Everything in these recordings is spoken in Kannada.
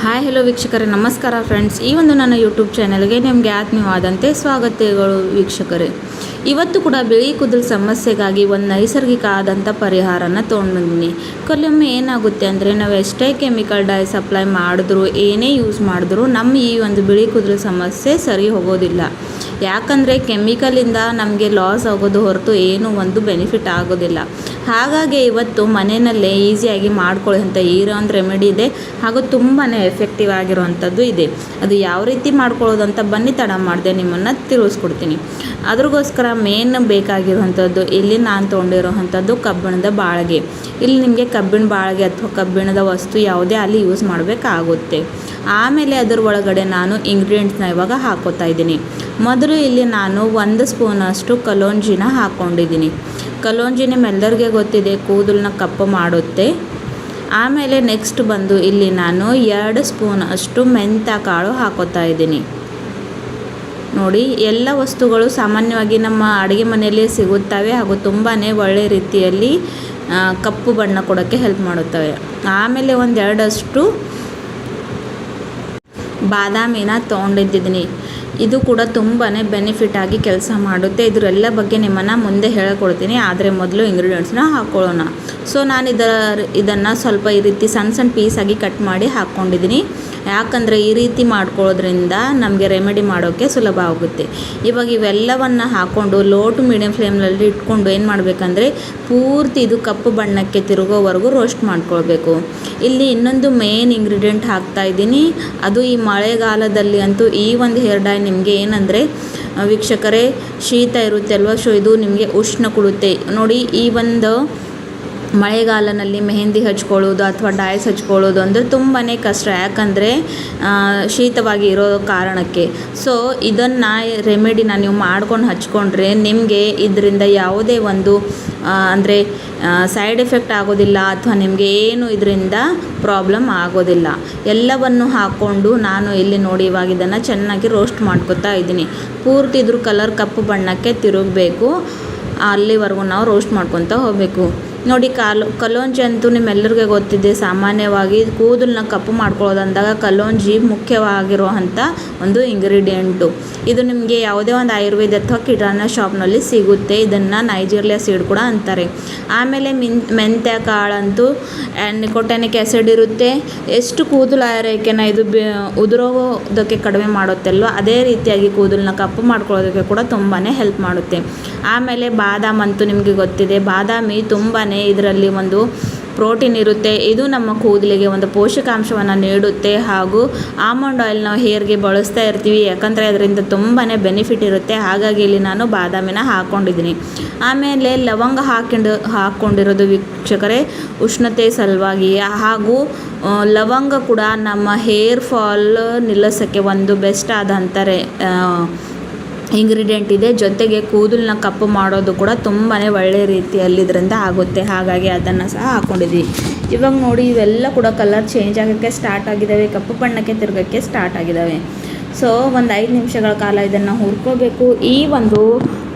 ಹಾಯ್ ಹೆಲೋ ವೀಕ್ಷಕರೇ, ನಮಸ್ಕಾರ ಫ್ರೆಂಡ್ಸ್. ಈ ಒಂದು ನನ್ನ ಯೂಟ್ಯೂಬ್ ಚಾನಲ್ಗೆ ನಿಮಗೆ ಆತ್ಮೀಯವಾದಂತೆ ಸ್ವಾಗತಗಳು ವೀಕ್ಷಕರೇ. ಇವತ್ತು ಕೂಡ ಬಿಳಿ ಕೂದಲು ಸಮಸ್ಯೆಗಾಗಿ ಒಂದು ನೈಸರ್ಗಿಕ ಆದಂಥ ಪರಿಹಾರನ ತೊಗೊಂಡಿದ್ದೀನಿ. ಕೆಲವೊಮ್ಮೆ ಏನಾಗುತ್ತೆ ಅಂದರೆ ನಾವು ಎಷ್ಟೇ ಕೆಮಿಕಲ್ ಡೈ ಸಪ್ಲೈ ಮಾಡಿದ್ರು, ಏನೇ ಯೂಸ್ ಮಾಡಿದ್ರು ನಮ್ಮ ಈ ಒಂದು ಬಿಳಿ ಕೂದಲು ಸಮಸ್ಯೆ ಸರಿ ಹೋಗೋದಿಲ್ಲ. ಯಾಕಂದರೆ ಕೆಮಿಕಲಿಂದ ನಮಗೆ ಲಾಸ್ ಆಗೋದು ಹೊರತು ಏನೂ ಒಂದು ಬೆನಿಫಿಟ್ ಆಗೋದಿಲ್ಲ. ಹಾಗಾಗಿ ಇವತ್ತು ಮನೆಯಲ್ಲೇ ಈಸಿಯಾಗಿ ಮಾಡ್ಕೊಳ್ಳೋಂಥ ಒಂದು ರೆಮಿಡಿ ಇದೆ, ಹಾಗೂ ತುಂಬಾ ಎಫೆಕ್ಟಿವ್ ಆಗಿರುವಂಥದ್ದು ಇದೆ. ಅದು ಯಾವ ರೀತಿ ಮಾಡ್ಕೊಳ್ಳೋದಂತ ಬನ್ನಿ ತಡ ಮಾಡಿದೆ ನಿಮ್ಮನ್ನು ತಿಳಿಸ್ಕೊಡ್ತೀನಿ. ಅದ್ರಗೋಸ್ಕರ ಮೇನ್ ಬೇಕಾಗಿರುವಂಥದ್ದು ಇಲ್ಲಿ ನಾನು ತೊಗೊಂಡಿರೋವಂಥದ್ದು ಕಬ್ಬಿಣದ ಬಾಳಿಗೆ. ಇಲ್ಲಿ ನಿಮಗೆ ಕಬ್ಬಿಣ ಬಾಳಿಗೆ ಅಥವಾ ಕಬ್ಬಿಣದ ವಸ್ತು ಯಾವುದೇ ಅಲ್ಲಿ ಯೂಸ್ ಮಾಡಬೇಕಾಗುತ್ತೆ. ಆಮೇಲೆ ಅದರ ಒಳಗಡೆ ನಾನು ಇಂಗ್ರೀಡಿಯೆಂಟ್ಸ್ನ ಇವಾಗ ಹಾಕೋತಾ ಇದ್ದೀನಿ. ಮೊದಲು ಇಲ್ಲಿ ನಾನು 1 ಸ್ಪೂನಷ್ಟು ಕಲೋಂಜಿನ ಹಾಕ್ಕೊಂಡಿದ್ದೀನಿ. ಕಲೋಂಜಿ ನಿಮ್ಮೆಲ್ಲರಿಗೆ ಗೊತ್ತಿದೆ, ಕೂದಲನ್ನ ಕಪ್ಪು ಮಾಡುತ್ತೆ. ಆಮೇಲೆ ನೆಕ್ಸ್ಟ್ ಬಂದು ಇಲ್ಲಿ ನಾನು 2 ಸ್ಪೂನ್ ಅಷ್ಟು ಮೆಂತ್ಯ ಕಾಳು ಹಾಕೋತಾ ಇದ್ದೀನಿ. ನೋಡಿ, ಎಲ್ಲ ವಸ್ತುಗಳು ಸಾಮಾನ್ಯವಾಗಿ ನಮ್ಮ ಅಡುಗೆ ಮನೆಯಲ್ಲಿ ಸಿಗುತ್ತವೆ ಹಾಗೂ ತುಂಬಾ ಒಳ್ಳೆಯ ರೀತಿಯಲ್ಲಿ ಕಪ್ಪು ಬಣ್ಣ ಕೊಡೋಕ್ಕೆ ಹೆಲ್ಪ್ ಮಾಡುತ್ತವೆ. ಆಮೇಲೆ 1-2 ಬಾದಾಮಿನ ತೊಗೊಂಡಿದ್ದೀನಿ. ಇದು ಕೂಡ ತುಂಬಾ ಬೆನಿಫಿಟ್ ಆಗಿ ಕೆಲಸ ಮಾಡುತ್ತೆ. ಇದರೆಲ್ಲ ಬಗ್ಗೆ ನಿಮ್ಮನ್ನು ಮುಂದೆ ಹೇಳಿಕೊಡ್ತೀನಿ. ಆದರೆ ಮೊದಲು ಇಂಗ್ರೀಡಿಯೆಂಟ್ಸ್ನ ಹಾಕ್ಕೊಳ್ಳೋಣ. ಸೊ ನಾನು ಇದನ್ನು ಸ್ವಲ್ಪ ಈ ರೀತಿ ಸಣ್ಣ ಪೀಸಾಗಿ ಕಟ್ ಮಾಡಿ ಹಾಕ್ಕೊಂಡಿದ್ದೀನಿ. ಯಾಕಂದರೆ ಈ ರೀತಿ ಮಾಡ್ಕೊಳ್ಳೋದ್ರಿಂದ ನಮಗೆ ರೆಮಿಡಿ ಮಾಡೋಕ್ಕೆ ಸುಲಭ ಆಗುತ್ತೆ. ಇವಾಗ ಇವೆಲ್ಲವನ್ನು ಹಾಕ್ಕೊಂಡು ಲೋ ಟು ಮೀಡಿಯಮ್ ಫ್ಲೇಮ್ನಲ್ಲಿ ಇಟ್ಕೊಂಡು ಏನು ಮಾಡಬೇಕಂದ್ರೆ ಪೂರ್ತಿ ಇದು ಕಪ್ಪು ಬಣ್ಣಕ್ಕೆ ತಿರುಗೋವರೆಗೂ ರೋಸ್ಟ್ ಮಾಡ್ಕೊಳ್ಬೇಕು. ಇಲ್ಲಿ ಇನ್ನೊಂದು ಮೇನ್ ಇಂಗ್ರೀಡಿಯೆಂಟ್ ಹಾಕ್ತಾಯಿದ್ದೀನಿ. ಅದು ಈ ಮಳೆಗಾಲದಲ್ಲಿ ಅಂತೂ ಈ ಒಂದು ಹೇರ್ ಡೈ ನಿಮಗೆ ಏನಂದರೆ ವೀಕ್ಷಕರೇ, ಶೀತ ಇರುತ್ತೆ ಅಲ್ವಾ, ಸೊ ಇದು ನಿಮಗೆ ಉಷ್ಣ ಕೊಡುತ್ತೆ. ನೋಡಿ, ಈ ಒಂದು ಮಳೆಗಾಲದಲ್ಲಿ ಮೆಹಂದಿ ಹಚ್ಕೊಳ್ಳೋದು ಅಥವಾ ಡೈಸ್ ಹಚ್ಕೊಳ್ಳೋದು ಅಂದರೆ ತುಂಬಾ ಕಷ್ಟ. ಯಾಕಂದರೆ ಶೀತವಾಗಿ ಇರೋ ಕಾರಣಕ್ಕೆ. ಸೊ ಇದನ್ನು ರೆಮಿಡಿನ ನೀವು ಮಾಡ್ಕೊಂಡು ಹಚ್ಕೊಂಡ್ರೆ ನಿಮಗೆ ಇದರಿಂದ ಯಾವುದೇ ಒಂದು ಅಂದರೆ ಸೈಡ್ ಎಫೆಕ್ಟ್ ಆಗೋದಿಲ್ಲ ಅಥವಾ ನಿಮಗೆ ಏನು ಇದರಿಂದ ಪ್ರಾಬ್ಲಮ್ ಆಗೋದಿಲ್ಲ. ಎಲ್ಲವನ್ನು ಹಾಕ್ಕೊಂಡು ನಾನು ಇಲ್ಲಿ ನೋಡಿ ಇವಾಗ ಇದನ್ನು ಚೆನ್ನಾಗಿ ರೋಸ್ಟ್ ಮಾಡ್ಕೊತಾ ಇದ್ದೀನಿ. ಪೂರ್ತಿ ಇದ್ರ ಕಲರ್ ಕಪ್ಪು ಬಣ್ಣಕ್ಕೆ ತಿರುಗಬೇಕು, ಅಲ್ಲಿವರೆಗೂ ನಾವು ರೋಸ್ಟ್ ಮಾಡ್ಕೊತಾ ಹೋಗಬೇಕು. ನೋಡಿ, ಕಲೋಂಜಿ ಅಂತೂ ನಿಮ್ಮೆಲ್ಲರಿಗೂ ಗೊತ್ತಿದೆ. ಸಾಮಾನ್ಯವಾಗಿ ಕೂದಲನ್ನ ಕಪ್ಪು ಮಾಡ್ಕೊಳ್ಳೋದಂದಾಗ ಕಲೋಂಜಿ ಮುಖ್ಯವಾಗಿರುವಂಥ ಒಂದು ಇಂಗ್ರೀಡಿಯೆಂಟು. ಇದು ನಿಮಗೆ ಯಾವುದೇ ಒಂದು ಆಯುರ್ವೇದ ಅಥವಾ ಕಿರಾಣಾ ಶಾಪ್ನಲ್ಲಿ ಸಿಗುತ್ತೆ. ಇದನ್ನು ನೈಜೀರಿಯಾ ಸೀಡ್ ಕೂಡ ಅಂತಾರೆ. ಆಮೇಲೆ ಮೆಂತ್ಯ ಕಾಳಂತೂ ನಿಕೋಟಿನಿಕ್ ಆ್ಯಸಿಡ್ ಇರುತ್ತೆ. ಎಷ್ಟು ಕೂದಲು ಆರೈಕೆನ ಇದು ಉದುರೋದಕ್ಕೆ ಕಡಿಮೆ ಮಾಡುತ್ತಲ್ವ, ಅದೇ ರೀತಿಯಾಗಿ ಕೂದಲನ್ನ ಕಪ್ಪು ಮಾಡ್ಕೊಳ್ಳೋದಕ್ಕೆ ಕೂಡ ತುಂಬಾ ಹೆಲ್ಪ್ ಮಾಡುತ್ತೆ. ಆಮೇಲೆ ಬಾದಾಮ್ ಅಂತೂ ನಿಮಗೆ ಗೊತ್ತಿದೆ. ಬಾದಾಮಿ ತುಂಬಾ ಇದರಲ್ಲಿ ಒಂದು ಪ್ರೋಟೀನ್ ಇರುತ್ತೆ. ಇದು ನಮ್ಮ ಕೂದಲಿಗೆ ಒಂದು ಪೋಷಕಾಂಶವನ್ನು ನೀಡುತ್ತೆ. ಹಾಗೂ ಆಲ್ಮಂಡ್ ಆಯಿಲ್ ನಾವು ಹೇರ್ಗೆ ಬಳಸ್ತಾ ಇರ್ತೀವಿ, ಯಾಕಂದರೆ ಅದರಿಂದ ತುಂಬಾ ಬೆನಿಫಿಟ್ ಇರುತ್ತೆ. ಹಾಗಾಗಿ ಇಲ್ಲಿ ನಾನು ಬಾದಾಮಿನ ಹಾಕ್ಕೊಂಡಿದ್ದೀನಿ. ಆಮೇಲೆ ಲವಂಗ ಹಾಕ್ಕೊಂಡಿರೋದು ವೀಕ್ಷಕರೇ ಉಷ್ಣತೆ ಸಲುವಾಗಿ. ಹಾಗೂ ಲವಂಗ ಕೂಡ ನಮ್ಮ ಹೇರ್ ಫಾಲ್ ನಿಲ್ಲಿಸೋಕ್ಕೆ ಒಂದು ಬೆಸ್ಟ್ ಆದಂತಾರೆ ಇಂಗ್ರೀಡಿಯೆಂಟ್ ಇದೆ. ಜೊತೆಗೆ ಕೂದಲನ್ನ ಕಪ್ಪು ಮಾಡೋದು ಕೂಡ ತುಂಬಾ ಒಳ್ಳೆಯ ರೀತಿಯಲ್ಲಿ ಇದರಿಂದ ಆಗುತ್ತೆ. ಹಾಗಾಗಿ ಅದನ್ನು ಸಹ ಹಾಕ್ಕೊಂಡಿದ್ವಿ. ಇವಾಗ ನೋಡಿ, ಇವೆಲ್ಲ ಕೂಡ ಕಲರ್ ಚೇಂಜ್ ಆಗೋಕ್ಕೆ ಸ್ಟಾರ್ಟ್ ಆಗಿದ್ದಾವೆ, ಕಪ್ಪು ಬಣ್ಣಕ್ಕೆ ತಿರುಗೋಕ್ಕೆ ಸ್ಟಾರ್ಟ್ ಆಗಿದ್ದಾವೆ. ಸೊ ಒಂದು 5 ನಿಮಿಷಗಳ ಕಾಲ ಇದನ್ನು ಹುರ್ಕೋಬೇಕು. ಈ ಒಂದು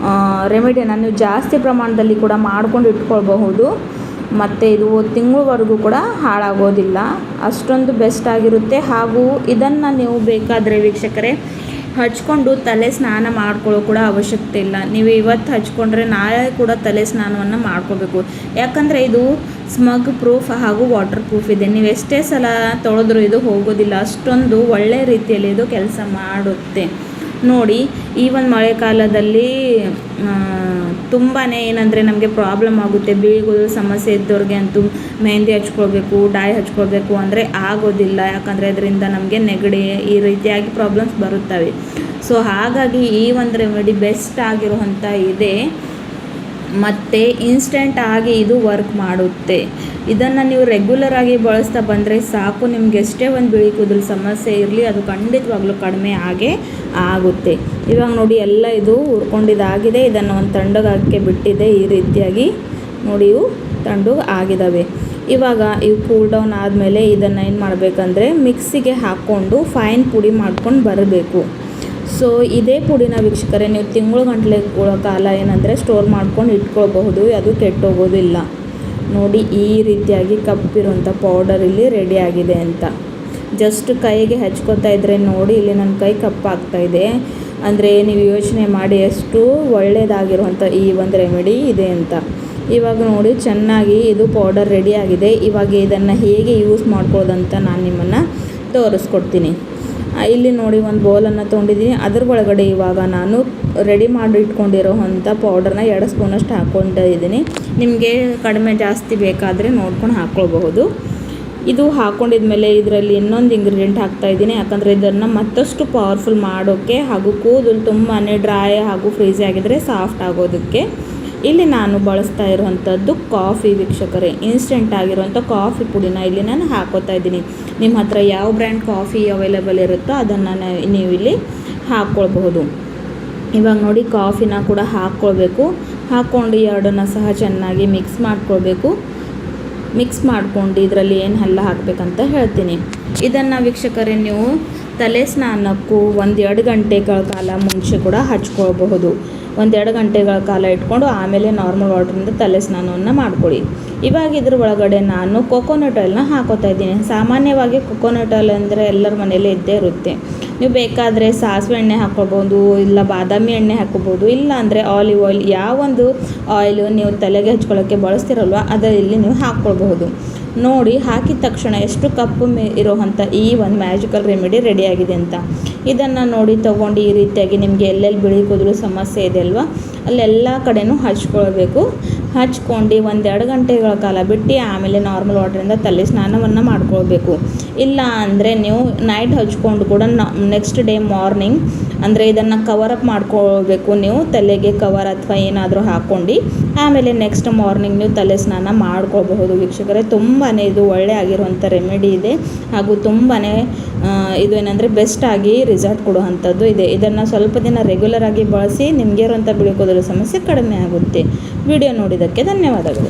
ರೆಮಿಡಿನ ನೀವು ಜಾಸ್ತಿ ಪ್ರಮಾಣದಲ್ಲಿ ಕೂಡ ಮಾಡ್ಕೊಂಡು ಇಟ್ಕೊಳ್ಬಹುದು. ಮತ್ತು ಇದು ತಿಂಗಳವರೆಗೂ ಕೂಡ ಹಾಳಾಗೋದಿಲ್ಲ, ಅಷ್ಟೊಂದು ಬೆಸ್ಟ್ ಆಗಿರುತ್ತೆ. ಹಾಗೂ ಇದನ್ನು ನೀವು ಬೇಕಾದರೆ ವೀಕ್ಷಕರೇ ಹಚ್ಕೊಂಡು ತಲೆ ಸ್ನಾನ ಮಾಡ್ಕೊಳ್ಳೋ ಕೂಡ ಅವಶ್ಯಕತೆ ಇಲ್ಲ. ನೀವು ಇವತ್ತು ಹಚ್ಕೊಂಡ್ರೆ ನಾಳೆ ಕೂಡ ತಲೆ ಸ್ನಾನವನ್ನು ಮಾಡ್ಕೋಬೇಕು. ಯಾಕಂದರೆ ಇದು ಸ್ಮಗ್ ಪ್ರೂಫ್ ಹಾಗೂ ವಾಟರ್ ಪ್ರೂಫ್ ಇದೆ. ನೀವು ಎಷ್ಟೇ ಸಲ ತೊಳೆದ್ರೂ ಇದು ಹೋಗೋದಿಲ್ಲ, ಅಷ್ಟೊಂದು ಒಳ್ಳೆಯ ರೀತಿಯಲ್ಲಿ ಇದು ಕೆಲಸ ಮಾಡುತ್ತೆ. ನೋಡಿ, ಈ ಒಂದು ಮಳೆಗಾಲದಲ್ಲಿ ತುಂಬಾ ಏನಂದರೆ ನಮಗೆ ಪ್ರಾಬ್ಲಮ್ ಆಗುತ್ತೆ. ಬಿಳಿ ಕೂದಲು ಸಮಸ್ಯೆ ಇದ್ದವ್ರಿಗೆ ಅಂತೂ ಮೆಹಂದಿ ಹಚ್ಕೊಳ್ಬೇಕು, ಡೈ ಹಚ್ಕೊಳ್ಬೇಕು ಅಂದರೆ ಆಗೋದಿಲ್ಲ. ಯಾಕಂದರೆ ಅದರಿಂದ ನಮಗೆ ನೆಗಡಿ ಈ ರೀತಿಯಾಗಿ ಪ್ರಾಬ್ಲಮ್ಸ್ ಬರುತ್ತವೆ. ಸೊ ಹಾಗಾಗಿ ಈ ಒಂದು ರೆಮಿಡಿ ಬೆಸ್ಟ್ ಆಗಿರುವಂಥ ಇದೆ. ಮತ್ತು ಇನ್ಸ್ಟೆಂಟ್ ಆಗಿ ಇದು ವರ್ಕ್ ಮಾಡುತ್ತೆ. ಇದನ್ನು ನೀವು ರೆಗ್ಯುಲರ್ ಆಗಿ ಬಳಸ್ತಾ ಬಂದರೆ ಸಾಕು, ನಿಮ್ಗೆ ಎಷ್ಟೇ ಒಂದು ಬಿಳಿ ಕೂದಲು ಸಮಸ್ಯೆ ಇರಲಿ ಅದು ಖಂಡಿತವಾಗ್ಲೂ ಕಡಿಮೆ ಆಗೇ ಆಗುತ್ತೆ. ಇವಾಗ ನೋಡಿ, ಎಲ್ಲ ಇದು ಹುರ್ಕೊಂಡಿದ್ದಾಗಿದೆ. ಇದನ್ನು ಒಂದು ತಣ್ಣಗಾಗಕ್ಕೆ ಬಿಟ್ಟಿದೆ. ಈ ರೀತಿಯಾಗಿ ನೋಡಿ ಇವು ತಣ್ಣಗೆ ಆಗಿದ್ದಾವೆ. ಇವಾಗ ಇವು ಕೂಲ್ ಡೌನ್ ಆದಮೇಲೆ ಇದನ್ನು ಏನು ಮಾಡಬೇಕಂದ್ರೆ ಮಿಕ್ಸಿಗೆ ಹಾಕ್ಕೊಂಡು ಫೈನ್ ಪುಡಿ ಮಾಡ್ಕೊಂಡು ಬರಬೇಕು. ಸೊ ಇದೇ ಪುಡಿನ ವೀಕ್ಷಕರೇ ನೀವು ತಿಂಗಳು ಕಾಲ ಏನಂದರೆ ಸ್ಟೋರ್ ಮಾಡ್ಕೊಂಡು ಇಟ್ಕೊಳ್ಬಹುದು, ಅದು ಕೆಟ್ಟೋಗೋದಿಲ್ಲ. ನೋಡಿ, ಈ ರೀತಿಯಾಗಿ ಕಪ್ಪಿರುವಂಥ ಪೌಡರ್ ಇಲ್ಲಿ ರೆಡಿ ಆಗಿದೆ ಅಂತ. ಜಸ್ಟ್ ಕೈಗೆ ಹಚ್ಕೋತಾ ಇದ್ದರೆ ನೋಡಿ ಇಲ್ಲಿ ನನ್ನ ಕೈ ಕಪ್ಪಾಗ್ತಾಯಿದೆ. ಅಂದರೆ ನೀವು ಯೋಚನೆ ಮಾಡಿ ಎಷ್ಟು ಒಳ್ಳೆಯದಾಗಿರುವಂಥ ಈ ಒಂದು ರೆಮಿಡಿ ಇದೆ ಅಂತ. ಇವಾಗ ನೋಡಿ ಚೆನ್ನಾಗಿ ಇದು ಪೌಡರ್ ರೆಡಿಯಾಗಿದೆ. ಇವಾಗ ಇದನ್ನು ಹೇಗೆ ಯೂಸ್ ಮಾಡ್ಕೊಳ್ಳೋದಂತ ನಾನು ನಿಮ್ಮನ್ನು ತೋರಿಸ್ಕೊಡ್ತೀನಿ. ಇಲ್ಲಿ ನೋಡಿ ಒಂದು ಬೌಲನ್ನು ತೊಗೊಂಡಿದ್ದೀನಿ. ಅದ್ರ ಒಳಗಡೆ ಇವಾಗ ನಾನು ರೆಡಿ ಮಾಡಿ ಇಟ್ಕೊಂಡಿರೋವಂಥ ಪೌಡರ್ನ 2 ಸ್ಪೂನಷ್ಟು ಹಾಕ್ಕೊಂಡಿದ್ದೀನಿ. ನಿಮಗೆ ಕಡಿಮೆ ಜಾಸ್ತಿ ಬೇಕಾದರೆ ನೋಡ್ಕೊಂಡು ಹಾಕ್ಕೊಳ್ಬಹುದು. ಇದು ಹಾಕ್ಕೊಂಡಿದ್ಮೇಲೆ ಇದರಲ್ಲಿ ಇನ್ನೊಂದು ಇಂಗ್ರೀಡಿಯೆಂಟ್ ಹಾಕ್ತಾಯಿದ್ದೀನಿ. ಯಾಕಂದರೆ ಇದನ್ನು ಮತ್ತಷ್ಟು ಪವರ್ಫುಲ್ ಮಾಡೋಕ್ಕೆ ಹಾಗೂ ಕೂದಲು ತುಂಬಾ ಡ್ರೈ ಹಾಗೂ ಫ್ರೀಝಿ ಆಗಿದ್ದರೆ ಸಾಫ್ಟ್ ಆಗೋದಕ್ಕೆ ಇಲ್ಲಿ ನಾನು ಬಳಸ್ತಾ ಇರುವಂಥದ್ದು ಕಾಫಿ ವೀಕ್ಷಕರೇ. ಇನ್ಸ್ಟೆಂಟ್ ಆಗಿರುವಂಥ ಕಾಫಿ ಪುಡಿನ ಇಲ್ಲಿ ನಾನು ಹಾಕ್ಕೋತಾ ಇದ್ದೀನಿ. ನಿಮ್ಮ ಹತ್ರ ಯಾವ ಬ್ರ್ಯಾಂಡ್ ಕಾಫಿ ಅವೈಲೇಬಲ್ ಇರುತ್ತೋ ಅದನ್ನು ನೀವು ಇಲ್ಲಿ ಹಾಕ್ಕೊಳ್ಬಹುದು. ಇವಾಗ ನೋಡಿ ಕಾಫಿನ ಕೂಡ ಹಾಕ್ಕೊಳ್ಬೇಕು. ಹಾಕ್ಕೊಂಡು ಎರಡನ್ನು ಸಹ ಚೆನ್ನಾಗಿ ಮಿಕ್ಸ್ ಮಾಡ್ಕೊಳ್ಬೇಕು. ಮಿಕ್ಸ್ ಮಾಡ್ಕೊಂಡು ಇದರಲ್ಲಿ ಏನೆಲ್ಲ ಹಾಕಬೇಕಂತ ಹೇಳ್ತೀನಿ. ಇದನ್ನು ವೀಕ್ಷಕರೇ ನೀವು ತಲೆ ಸ್ನಾನಕ್ಕೂ 1-2 ಗಂಟೆಗಳ ಕಾಲ ಮುಂಚೆ ಕೂಡ ಹಚ್ಕೊಳ್ಬಹುದು. 1-2 ಗಂಟೆಗಳ ಕಾಲ ಇಟ್ಕೊಂಡು ಆಮೇಲೆ ನಾರ್ಮಲ್ ವಾಟ್ರಿಂದ ತಲೆ ಸ್ನಾನವನ್ನು ಮಾಡ್ಕೊಳ್ಳಿ. ಇವಾಗ ಇದ್ರ ಒಳಗಡೆ ನಾನು ಕೊಕೊನಟ್ ಆಯಿಲ್ನ ಹಾಕೋತಾ ಇದ್ದೀನಿ. ಸಾಮಾನ್ಯವಾಗಿ ಕೊಕೊನಟ್ ಆಯಿಲ್ ಅಂದರೆ ಎಲ್ಲರ ಮನೆಯಲ್ಲೇ ಇದ್ದೇ ಇರುತ್ತೆ. ನೀವು ಬೇಕಾದರೆ ಸಾಸಿವೆ ಎಣ್ಣೆ ಹಾಕ್ಕೊಳ್ಬೋದು, ಇಲ್ಲ ಬಾದಾಮಿ ಎಣ್ಣೆ ಹಾಕ್ಕೊಬೋದು, ಇಲ್ಲ ಅಂದರೆ ಆಲಿವ್ ಆಯಿಲ್, ಯಾವೊಂದು ಆಯಿಲು ನೀವು ತಲೆಗೆ ಹಚ್ಕೊಳ್ಳೋಕ್ಕೆ ಬಳಸ್ತಿರಲ್ವ ಅದರಲ್ಲಿ ನೀವು ಹಾಕ್ಕೊಳ್ಬಹುದು. ನೋಡಿ ಹಾಕಿದ ತಕ್ಷಣ ಎಷ್ಟು ಕಪ್ಪು ಇರೋವಂಥ ಈ ಒಂದು ಮ್ಯಾಜಿಕಲ್ ರೆಮಿಡಿ ರೆಡಿಯಾಗಿದೆ ಅಂತ. ಇದನ್ನು ನೋಡಿ ತೊಗೊಂಡು ಈ ರೀತಿಯಾಗಿ ನಿಮಗೆ ಎಲ್ಲೆಲ್ಲಿ ಬಿಳಿ ಕೂದಲು ಸಮಸ್ಯೆ ಇದೆ ಅಲ್ವಾ ಅಲ್ಲೆಲ್ಲ ಕಡೆನೂ ಹಚ್ಕೊಳ್ಬೇಕು. ಹಚ್ಕೊಂಡು 1-2 ಗಂಟೆಗಳ ಕಾಲ ಬಿಟ್ಟು ಆಮೇಲೆ ನಾರ್ಮಲ್ ವಾಟ್ರಿಂದ ತಲೆ ಸ್ನಾನವನ್ನು ಮಾಡ್ಕೊಳ್ಬೇಕು. ಇಲ್ಲ ಅಂದರೆ ನೀವು ನೈಟ್ ಹಚ್ಕೊಂಡು ಕೂಡ ನೆಕ್ಸ್ಟ್ ಡೇ ಮಾರ್ನಿಂಗ್ ಅಂದರೆ ಇದನ್ನು ಕವರಪ್ ಮಾಡ್ಕೊಳ್ಬೇಕು. ನೀವು ತಲೆಗೆ ಕವರ್ ಅಥವಾ ಏನಾದರೂ ಹಾಕ್ಕೊಂಡು ಆಮೇಲೆ ನೆಕ್ಸ್ಟ್ ಮಾರ್ನಿಂಗ್ ನೀವು ತಲೆ ಸ್ನಾನ ಮಾಡ್ಕೊಳ್ಬಹುದು ವೀಕ್ಷಕರೇ. ತುಂಬಾ ಇದು ಒಳ್ಳೆ ಆಗಿರುವಂಥ ರೆಮಿಡಿ ಇದೆ ಹಾಗೂ ತುಂಬಾ ಇದು ಏನಂದರೆ ಬೆಸ್ಟಾಗಿ ರಿಸಲ್ಟ್ ಕೊಡುವಂಥದ್ದು ಇದೆ. ಇದನ್ನು ಸ್ವಲ್ಪ ದಿನ ರೆಗ್ಯುಲರ್ ಆಗಿ ಬಳಸಿ ನಿಮಗೆ ಇರುವಂಥ ಬಿಳಿ ಕೂದಲು ಸಮಸ್ಯೆ ಕಡಿಮೆ ಆಗುತ್ತೆ. ವಿಡಿಯೋ ನೋಡಿದ್ದಕ್ಕೆ ಧನ್ಯವಾದಗಳು.